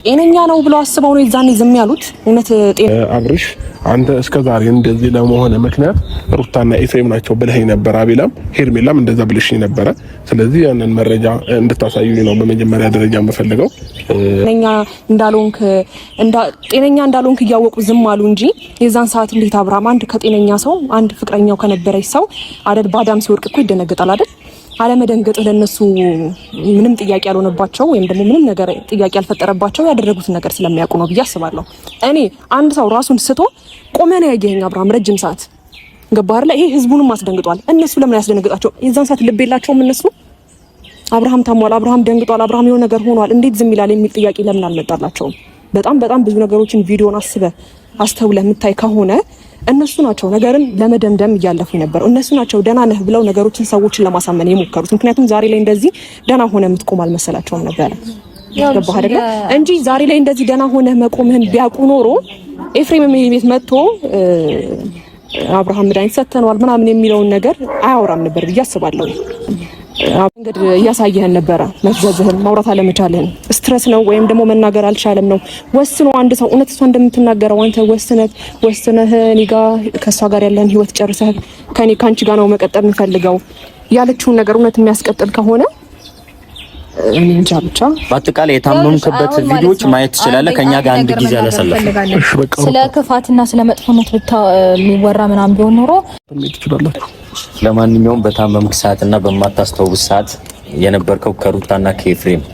ጤነኛ ነው ብለው አስበው ነው የዛኔ ዝም ያሉት። እውነት አብርሽ አንተ እስከዛሬ እንደዚህ ለመሆነ ምክንያት ሩታና ኤፍሬም ናቸው ብለኸኝ ነበር። አቤላም ሄርሜላም እንደዛ ብለሽኝ ነበረ። ስለዚህ ያንን መረጃ እንድታሳዩኝ ነው በመጀመሪያ ደረጃ የምፈልገው። ጤነኛ እንዳልሆንክ እያወቁ ዝም አሉ እንጂ የዛን ሰዓት እንዴት አብርሃም አንድ ከጤነኛ ሰው አንድ ፍቅረኛው ከነበረች ሰው አይደል ባዳም ሲወርቅ እኮ ይደነገጣል አይደል? አለመደንገጥ ለነሱ ምንም ጥያቄ ያልሆነባቸው ወይም ደግሞ ምንም ነገር ጥያቄ ያልፈጠረባቸው ያደረጉት ነገር ስለሚያውቁ ነው ብዬ አስባለሁ። እኔ አንድ ሰው ራሱን ስቶ ቆመን ያየኸኝ አብርሃም ረጅም ሰዓት ገባህ አይደል? ይሄ ህዝቡንም አስደንግጧል። እነሱ ለምን ያስደነግጣቸው? የዛን ሰዓት ልብ የላቸውም እነሱ። አብርሃም ታሟል፣ አብርሃም ደንግጧል፣ አብርሃም የሆነ ነገር ሆኗል፣ እንዴት ዝም ይላል የሚል ጥያቄ ለምን አልመጣላቸውም? በጣም ብዙ ነገሮችን ቪዲዮን አስተውለህ የምታይ ከሆነ እነሱ ናቸው ነገርን ለመደምደም እያለፉ ነበር። እነሱ ናቸው ደህና ነህ ብለው ነገሮችን ሰዎችን ለማሳመን የሞከሩት። ምክንያቱም ዛሬ ላይ እንደዚህ ደህና ሆነ የምትቆም አልመሰላቸውም ነበር። ገባህ አይደለ? እንጂ ዛሬ ላይ እንደዚህ ደህና ሆነ መቆምህን ቢያውቁ ኖሮ ኤፍሬም ቤት መጥቶ አብርሃም መድኃኒት ሰጥተነዋል ምናምን የሚለውን ነገር አያወራም ነበር ብዬ አስባለሁ። እንግዲህ እያሳየህን ነበረ መፍዘዝህን፣ ማውራት አለመቻልህን። ስትረስ ነው ወይም ደግሞ መናገር አልቻለም ነው። ወስኖ አንድ ሰው እውነት እሷ እንደምትናገረው አንተ ወስነህ እኔ ጋር ከእሷ ጋር ያለን ህይወት ጨርሰህ ከአንቺ ጋር ነው መቀጠል የምፈልገው ያለችውን ነገር እውነት የሚያስቀጥል ከሆነ እኔ እንጃ። ብቻ በአጠቃላይ የታመምክበት ቪዲዮዎች ማየት ትችላለህ። ከኛ ጋር አንድ ጊዜ ያለሰለፈ ስለ ክፋትና ስለ መጥፎነት የሚወራ ምናምን ቢሆን ኖሮ ለማንኛውም በታመምክ ሰዓትና በማታስተውስ ሰዓት የነበርከው ከሩታና ከኤፍሬም